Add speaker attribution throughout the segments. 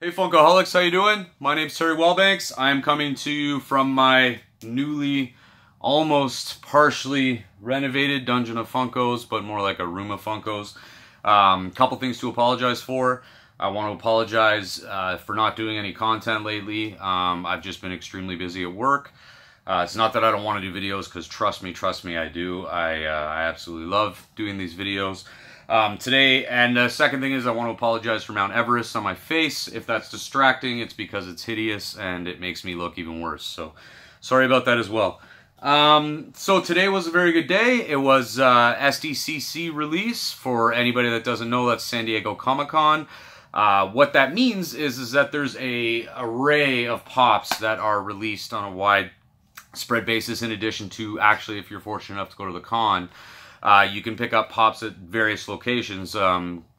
Speaker 1: Hey Funkoholics, how you doing? My name's Terry Wellbanks. I'm coming to you from my newly, almost partially renovated Dungeon of Funkos, but more like a room of Funkos. Couple things to apologize for. I want to apologize for not doing any content lately. I've just been extremely busy at work. It's not that I don't want to do videos, because trust me, I do. I absolutely love doing these videos. Today, and the second thing is I want to apologize for Mount Everest on my face. If that's distracting, it's because it's hideous and it makes me look even worse. So, sorry about that as well. So today was a very good day. It was SDCC release. For anybody that doesn't know, that's San Diego Comic-Con. What that means is that there's a array of pops that are released on a wide spread basis, in addition to, actually, if you're fortunate enough to go to the con, you can pick up pops at various locations.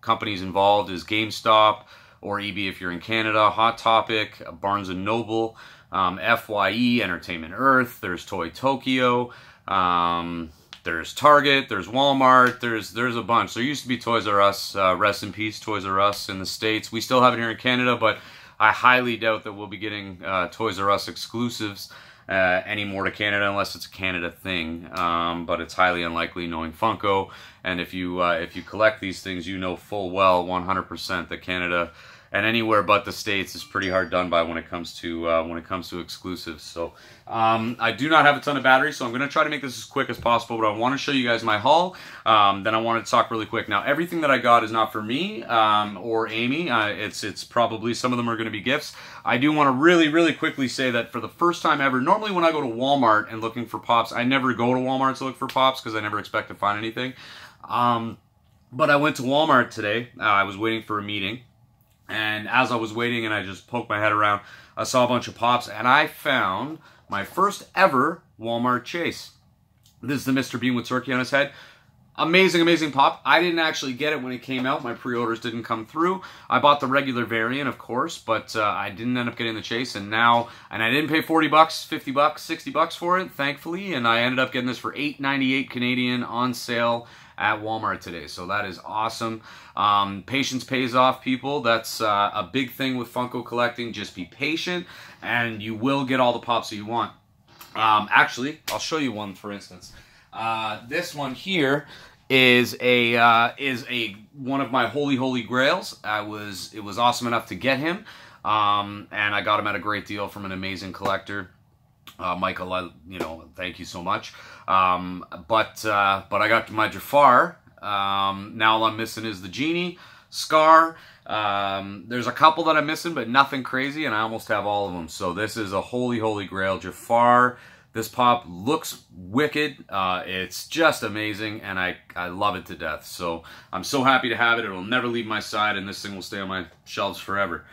Speaker 1: Companies involved is GameStop, or EB if you're in Canada, Hot Topic, Barnes & Noble, FYE, Entertainment Earth, there's Toy Tokyo, there's Target, there's Walmart, there's a bunch. There used to be Toys R Us, rest in peace, Toys R Us in the States. We still have it here in Canada, but I highly doubt that we'll be getting Toys R Us exclusives anymore to Canada, unless it's a Canada thing, but it's highly unlikely, knowing Funko. And if you collect these things, you know full well 100% that Canada and anywhere but the States is pretty hard done by when it comes to exclusives. So I do not have a ton of battery, so I'm going to try to make this as quick as possible, but I want to show you guys my haul. Then I wanted to talk really quick. Now, everything that I got is not for me or Amy. It's probably, some of them are going to be gifts. I do want to really quickly say that for the first time ever, normally when I go to Walmart and looking for pops, I never go to Walmart to look for pops because I never expect to find anything. But I went to Walmart today. I was waiting for a meeting. And as I was waiting and I just poked my head around, I saw a bunch of pops, and I found my first ever Walmart chase. This is the Mr. Bean with turkey on his head. Amazing pop. I didn't actually get it when it came out. My pre-orders didn't come through. I bought the regular variant, of course, but I didn't end up getting the chase. And I didn't pay 40 bucks, 50 bucks, 60 bucks for it, thankfully. And I ended up getting this for $8.98 Canadian on sale at Walmart today. So that is awesome. Patience pays off, people. That's a big thing with Funko collecting. Just be patient and you will get all the pops that you want. Actually, I'll show you one, for instance. This one here is one of my holy grails. It was awesome enough to get him, and I got him at a great deal from an amazing collector. Michael, thank you so much. But I got my Jafar. Now all I'm missing is the Genie, Scar. There's a couple that I'm missing, but nothing crazy, and I almost have all of them. So this is a holy grail. Jafar. This pop looks wicked. It's just amazing, and I love it to death. So I'm so happy to have it. It'll never leave my side, and this thing will stay on my shelves forever.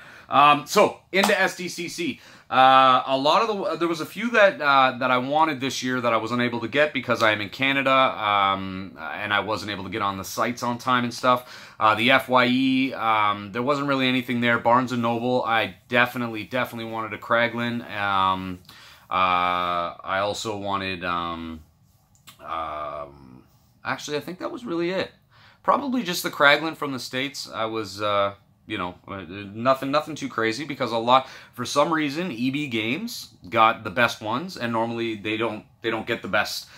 Speaker 1: So into SDCC. There was a few that I wanted this year that I was unable to get because I am in Canada, and I wasn't able to get on the sites on time and stuff. The FYE, there wasn't really anything there. Barnes & Noble, I definitely wanted a Kraglin. I also wanted, actually, I think that was really it. Probably just the Kraglin from the States. I was, nothing too crazy, because for some reason, EB Games got the best ones, and normally they don't get the best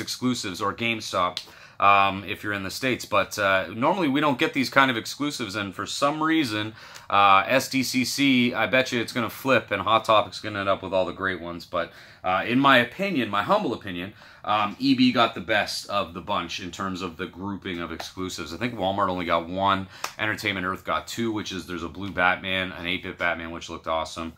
Speaker 1: exclusives, or GameStop, if you're in the States. But normally we don't get these kind of exclusives, and for some reason, SDCC, I bet you it's going to flip, and Hot Topic's going to end up with all the great ones. But in my opinion, my humble opinion, EB got the best of the bunch in terms of the grouping of exclusives. I think Walmart only got one. Entertainment Earth got two, which is, there's a blue Batman, an 8-bit Batman, which looked awesome.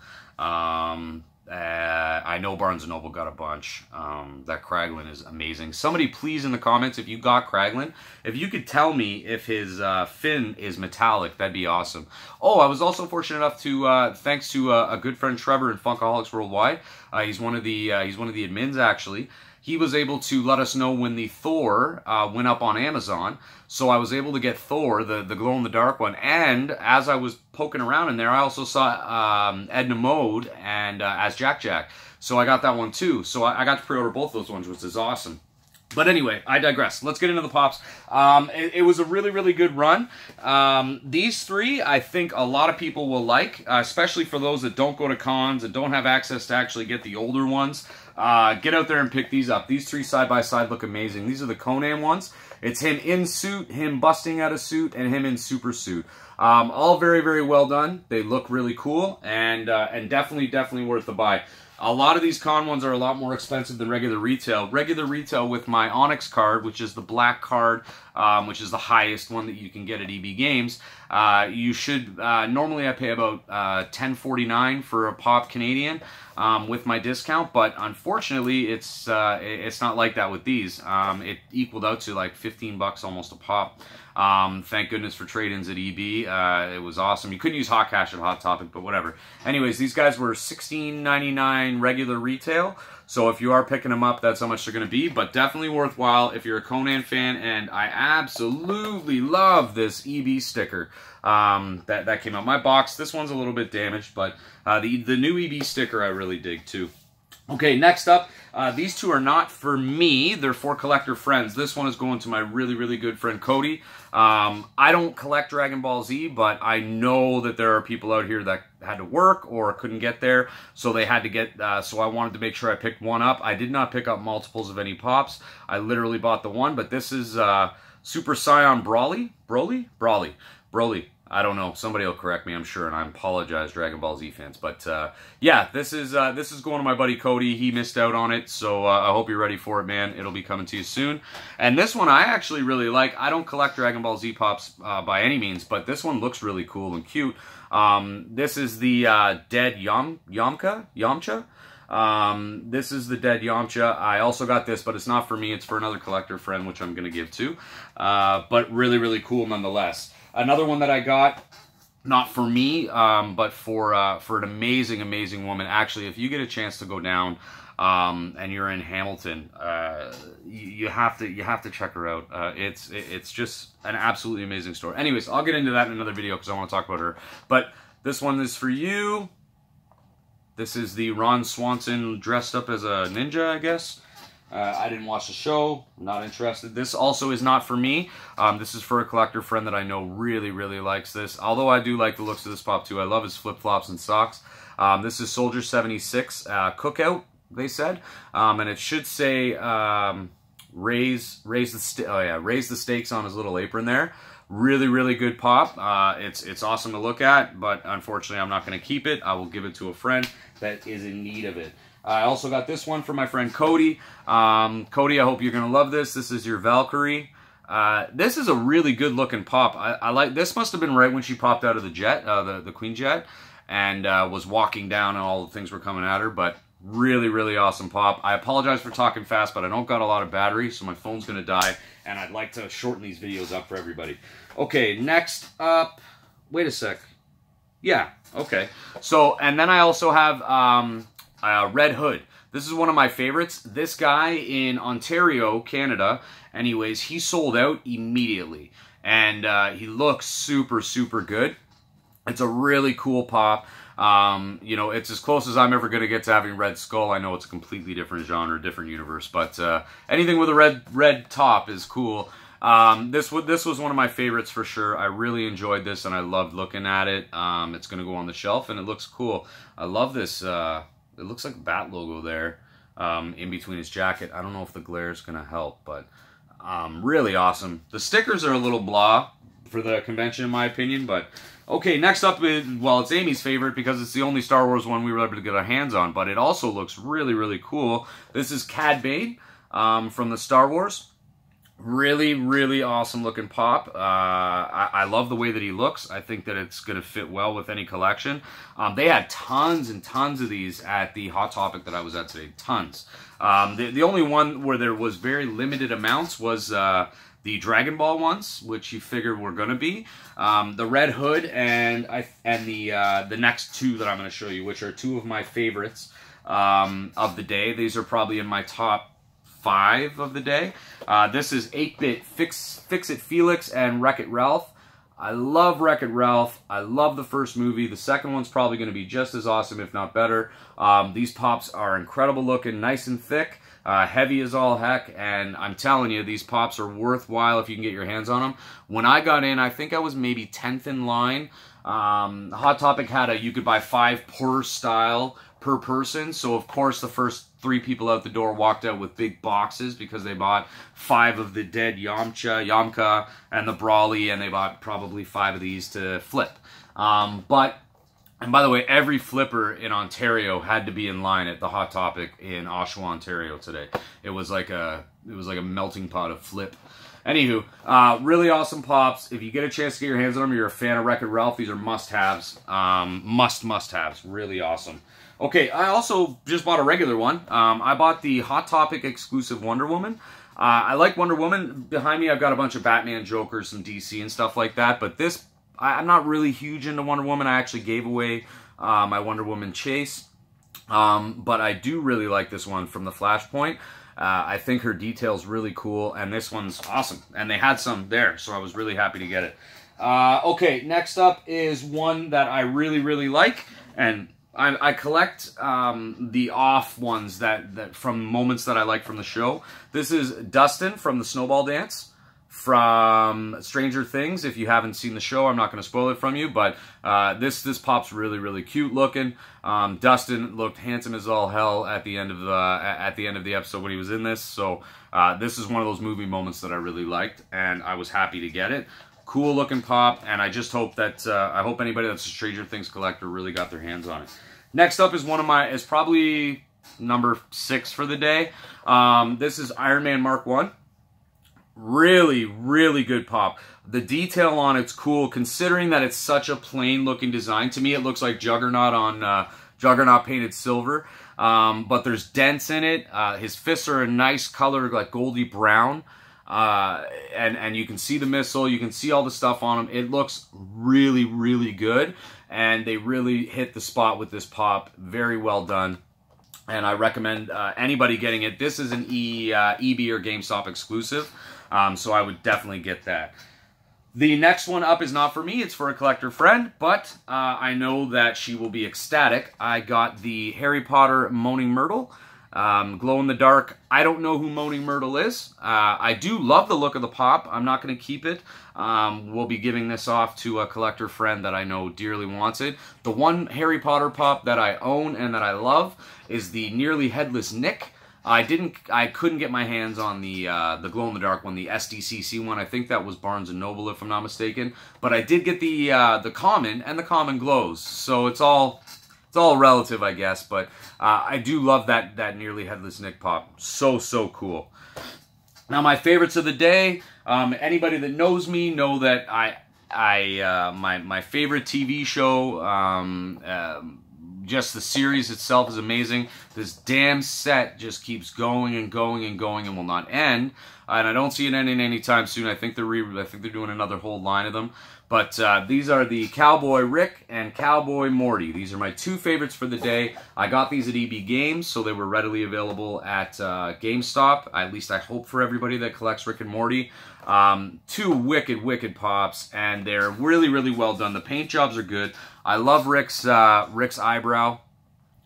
Speaker 1: I know Barnes & Noble got a bunch. That Kraglin is amazing. Somebody please in the comments, if you got Kraglin, if you could tell me if his fin is metallic, that'd be awesome. Oh, I was also fortunate enough to, thanks to a good friend Trevor in Funkoholics Worldwide, he's one of the admins, actually. He was able to let us know when the Thor went up on Amazon. So I was able to get Thor, the glow-in-the-dark one. And as I was poking around in there, I also saw Edna Mode and as Jack. So I got that one too. So I got to pre-order both those ones, which is awesome. But anyway, I digress. Let's get into the Pops. It was a really, really good run. These three, I think a lot of people will like, especially for those that don't go to cons and don't have access to actually get the older ones. Get out there and pick these up. These three side by side look amazing. These are the Conan ones. It's him in suit, him busting out of suit, and him in super suit. All very, very well done. They look really cool, and definitely worth the buy. A lot of these con ones are a lot more expensive than regular retail. Regular retail with my Onyx card, which is the black card, which is the highest one that you can get at EB Games. You should, normally I pay about $10.49 for a Pop Canadian with my discount, but unfortunately it's not like that with these. It equaled out to like 15 bucks almost a pop. Thank goodness for trade-ins at EB. It was awesome. You couldn't use Hot Cash at Hot Topic, but whatever. Anyways, these guys were $16.99 regular retail. So if you are picking them up, that's how much they're going to be. But definitely worthwhile if you're a Conan fan. And I absolutely love this EB sticker that came out. My box, this one's a little bit damaged, but the new EB sticker I really dig too. Okay, next up, these two are not for me. They're for collector friends. This one is going to my really, really good friend Cody. I don't collect Dragon Ball Z, but I know that there are people out here that had to work or couldn't get there, so they had to get, so I wanted to make sure I picked one up. I did not pick up multiples of any Pops. I literally bought the one, but this is Super Saiyan Broly. I don't know. Somebody will correct me, I'm sure, and I apologize, Dragon Ball Z fans. But yeah, this is going to my buddy Cody. He missed out on it, so I hope you're ready for it, man. It'll be coming to you soon. And this one I actually really like. I don't collect Dragon Ball Z Pops by any means, but this one looks really cool and cute. This is the dead Yamcha. This is the dead Yamcha. I also got this, but it's not for me. It's for another collector friend, which I'm going to give to. But really, really cool nonetheless. Another one that I got, not for me, but for an amazing, amazing woman. Actually, if you get a chance to go down and you're in Hamilton, you have to check her out. It's just an absolutely amazing store. Anyways, I'll get into that in another video because I want to talk about her. But this one is for you. This is the Ron Swanson dressed up as a ninja, I guess. I didn't watch the show, not interested. This also is not for me. This is for a collector friend that I know really, really likes this. Although I do like the looks of this Pop too. I love his flip-flops and socks. This is Soldier 76 Cookout, they said. And it should say raise the stakes on his little apron there. Really, really good Pop. It's awesome to look at, but unfortunately I'm not going to keep it. I will give it to a friend that is in need of it. I also got this one from my friend Cody. Cody, I hope you're going to love this. This is your Valkyrie. This is a really good looking Pop. I like this. Must have been right when she popped out of the jet, the Queen Jet, and was walking down and all the things were coming at her. But really, really awesome Pop. I apologize for talking fast, but I don't got a lot of battery, so my phone's going to die. And I'd like to shorten these videos up for everybody. Okay, next up. Wait a sec. Yeah, okay. So, and then I also have Red Hood. This is one of my favorites. This guy in Ontario, Canada, anyways, he sold out immediately. And he looks super, super good. It's a really cool Pop. You know, it's as close as I'm ever going to get to having Red Skull. I know it's a completely different genre, different universe, but anything with a red top is cool. This was one of my favorites for sure. I really enjoyed this, and I loved looking at it. It's going to go on the shelf, and it looks cool. I love this. It looks like a bat logo there in between his jacket. I don't know if the glare is going to help, but really awesome. The stickers are a little blah for the convention, in my opinion, but okay, next up is, well, it's Amy's favorite because it's the only Star Wars one we were able to get our hands on, but it also looks really, really cool. This is Cad Bane from the Star Wars. Really, really awesome looking Pop. I love the way that he looks. I think that it's going to fit well with any collection. They had tons and tons of these at the Hot Topic that I was at today. Tons. The only one where there was very limited amounts was the Dragon Ball ones, which you figured were going to be. The Red Hood and the next two that I'm going to show you, which are two of my favorites of the day. These are probably in my top 5 of the day. This is 8-Bit Fix-It Felix and Wreck-It Ralph. I love Wreck-It Ralph. I love the first movie. The second one's probably going to be just as awesome, if not better. These Pops are incredible looking, nice and thick. heavy as all heck, and I'm telling you, these pops are worthwhile if you can get your hands on them. When I got in, I think I was maybe 10th in line. Hot Topic had you could buy 5 per style per person, so of course the first 3 people out the door walked out with big boxes because they bought 5 of the dead Yamcha, and the Brawly, and they bought probably 5 of these to flip. And by the way, every flipper in Ontario had to be in line at the Hot Topic in Oshawa, Ontario today. It was like a melting pot of flip. Anywho, really awesome pops. If you get a chance to get your hands on them, you're a fan of Wreck-It Ralph, these are must-haves. Must-haves. Really awesome. Okay, I also just bought a regular one. I bought the Hot Topic exclusive Wonder Woman. I like Wonder Woman. Behind me, I've got a bunch of Batman, Joker, some DC and stuff like that. But this, I'm not really huge into Wonder Woman. I actually gave away my Wonder Woman Chase. But I do really like this one from the Flashpoint. I think her detail's really cool, and this one's awesome. And they had some there, so I was really happy to get it. Okay, next up is one that I really, really like, and I collect the off ones that from moments that I like from the show. This is Dustin from the Snowball Dance from Stranger Things. If you haven't seen the show, I'm not going to spoil it from you, but this pop's really, really cute looking. Dustin looked handsome as all hell at the end of the episode when he was in this. So this is one of those movie moments that I really liked, and I was happy to get it. Cool looking pop, and I just hope that I hope anybody that's a Stranger Things collector really got their hands on it. Next up is is probably number 6 for the day. This is Iron Man Mark 1. Really, really good pop. The detail on it's cool, considering that it's such a plain looking design. To me, it looks like Juggernaut on Juggernaut painted silver. But there's dents in it. His fists are a nice color, like goldy brown. And you can see the missile, you can see all the stuff on him. It looks really, really good, and they really hit the spot with this pop. Very well done, and I recommend anybody getting it. This is an EB or GameStop exclusive, so I would definitely get that. The next one up is not for me, it's for a collector friend, but I know that she will be ecstatic. I got the Harry Potter Moaning Myrtle. Glow in the dark. I don't know who Moaning Myrtle is. I do love the look of the pop. I'm not going to keep it. We'll be giving this off to a collector friend that I know dearly wants it. The one Harry Potter pop that I own and that I love is the Nearly Headless Nick. I couldn't get my hands on the glow in the dark one, the SDCC one. I think that was Barnes & Noble, if I'm not mistaken. But I did get the common, and the common glows. So it's all relative, I guess, but I do love that Nearly Headless Nick pop. So cool. Now, my favorites of the day. Anybody that knows me know that my favorite TV show, just the series itself is amazing. This damn set just keeps going and going and going and will not end. And I don't see it ending anytime soon. I think they're doing another whole line of them. But these are the Cowboy Rick and Cowboy Morty. These are my 2 favorites for the day. I got these at EB Games, so they were readily available at GameStop. At least I hope for everybody that collects Rick and Morty. 2 wicked pops, and they're really, really well done. The paint jobs are good. I love Rick's eyebrow.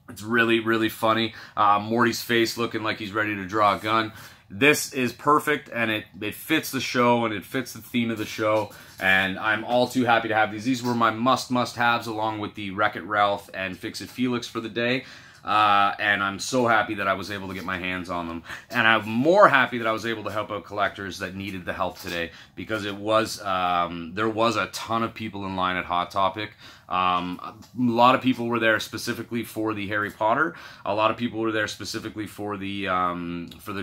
Speaker 1: It's really, really funny. Morty's face looking like he's ready to draw a gun. This is perfect, and it fits the show, and it fits the theme of the show, and I'm all too happy to have these. These were my must-haves, along with the Wreck-It Ralph and Fix-It Felix for the day. And I'm so happy that I was able to get my hands on them. And I'm more happy that I was able to help out collectors that needed the help today, because it was there was a ton of people in line at Hot Topic. A lot of people were there specifically for the Harry Potter. A lot of people were there specifically for the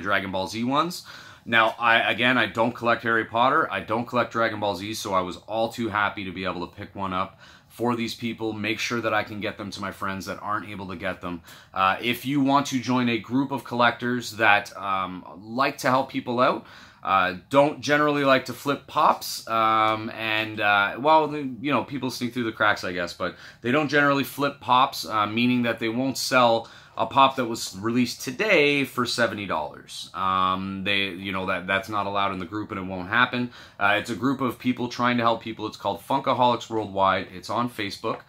Speaker 1: Dragon Ball Z ones. Now, I don't collect Harry Potter. I don't collect Dragon Ball Z, so I was all too happy to be able to pick one up for these people, make sure that I can get them to my friends that aren't able to get them. If you want to join a group of collectors that like to help people out, don't generally like to flip pops, well, you know, people sneak through the cracks, I guess, but they don't generally flip pops, meaning that they won't sell a pop that was released today for $70. That's not allowed in the group and it won't happen. It's a group of people trying to help people. It's called Funkoholics Worldwide. It's on Facebook.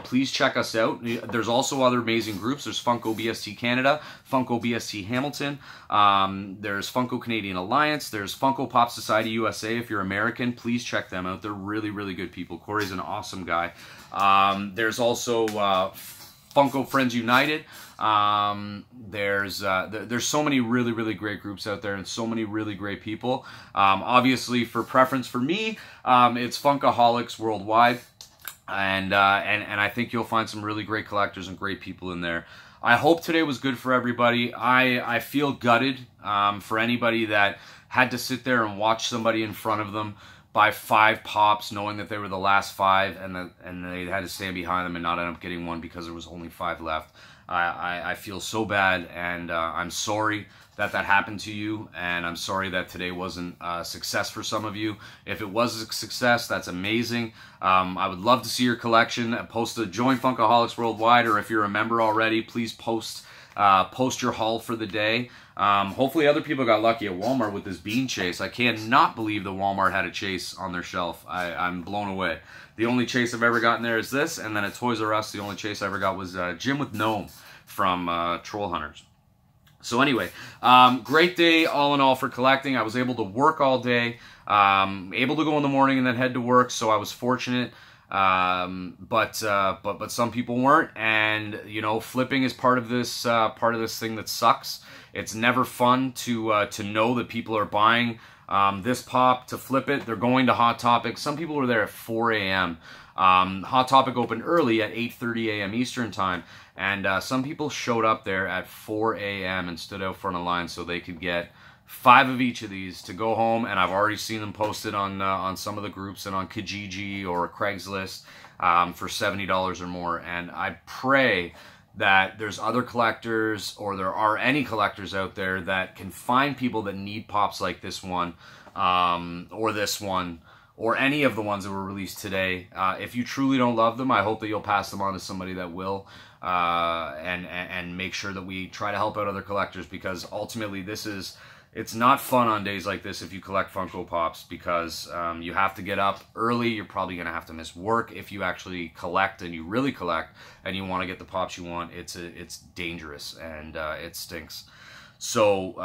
Speaker 1: Please check us out. There's also other amazing groups. There's Funko BST Canada, Funko BST Hamilton. There's Funko Canadian Alliance. There's Funko Pop Society USA. If you're American, please check them out. They're really, really good people. Corey's an awesome guy. There's also Funko Friends United. There's so many really, really great groups out there and so many really great people. Obviously, for preference for me, it's Funkoholics Worldwide. And I think you'll find some really great collectors and great people in there. I hope today was good for everybody. I feel gutted for anybody that had to sit there and watch somebody in front of them buy 5 pops knowing that they were the last 5 and they had to stand behind them and not end up getting one because there was only 5 left. I feel so bad, and I'm sorry that happened to you, and I'm sorry that today wasn't a success for some of you. If it was a success, that's amazing. I would love to see your collection. Join Funkoholics Worldwide, or if you're a member already, please post your haul for the day. Hopefully other people got lucky at Walmart with this bean chase. I cannot believe that Walmart had a chase on their shelf. I'm blown away. The only chase I've ever gotten there is this, and then at Toys R Us, the only chase I ever got was Jim with Gnome from Troll Hunters. So anyway, great day all in all for collecting. I was able to work all day, able to go in the morning and then head to work, so I was fortunate. But some people weren't, and flipping is part of this thing that sucks. It's never fun to know that people are buying this pop to flip it. They're going to Hot Topic. Some people were there at 4 a.m. Hot Topic opened early at 8:30 a.m. Eastern time, and some people showed up there at 4 a.m. and stood out front of line so they could get 5 of each of these to go home. And I've already seen them posted on some of the groups and on Kijiji or Craigslist for $70 or more. And I pray that there's other collectors, or there are any collectors out there that can find people that need pops like this one, or this one, or any of the ones that were released today. If you truly don't love them, I hope that you'll pass them on to somebody that will, and make sure that we try to help out other collectors, because ultimately it's not fun on days like this if you collect Funko Pops, because you have to get up early. You're probably going to have to miss work if you actually collect, and you really collect, and you want to get the pops you want. It's dangerous, and it stinks. So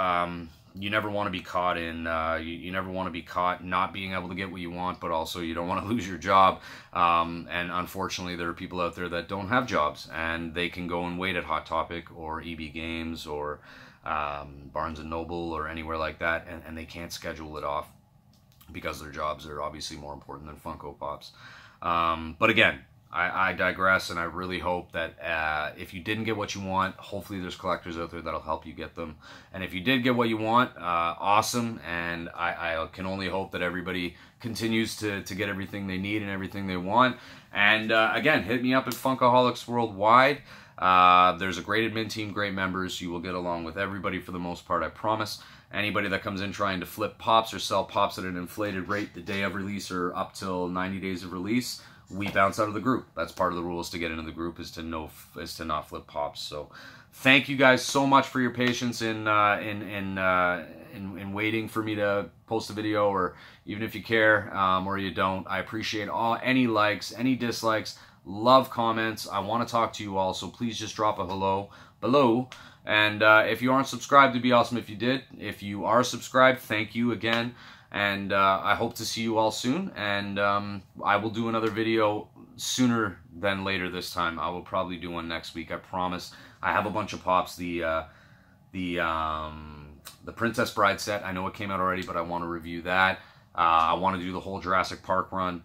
Speaker 1: you never want to be caught in, you never want to be caught not being able to get what you want, but also you don't want to lose your job. And unfortunately, there are people out there that don't have jobs, and they can go and wait at Hot Topic or EB Games or Barnes & Noble or anywhere like that, and they can't schedule it off because their jobs are obviously more important than Funko Pops. But again, I digress, and I really hope that if you didn't get what you want, hopefully there's collectors out there that'll help you get them. And if you did get what you want, awesome, and I can only hope that everybody continues to get everything they need and everything they want. And again, hit me up at Funkoholics Worldwide. There's a great admin team, great members. You will get along with everybody for the most part, I promise. Anybody that comes in trying to flip pops or sell pops at an inflated rate the day of release or up till 90 days of release, we bounce out of the group. That's part of the rules to get into the group, is to not flip pops. So thank you guys so much for your patience in waiting for me to post a video, or even if you care or you don't. I appreciate any likes, any dislikes. Love comments. I want to talk to you all, so please just drop a hello below. And if you aren't subscribed, it'd be awesome if you did. If you are subscribed, thank you again. And I hope to see you all soon. And I will do another video sooner than later this time. I will probably do one next week, I promise. I have a bunch of pops. The Princess Bride set, I know it came out already, but I want to review that. I want to do the whole Jurassic Park run.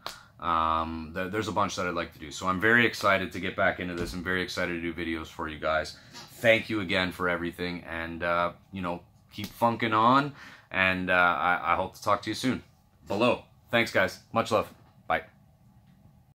Speaker 1: There's a bunch that I'd like to do. So I'm very excited to get back into this. I'm very excited to do videos for you guys. Thank you again for everything. And, keep funking on. And I hope to talk to you soon. Below. Thanks, guys. Much love.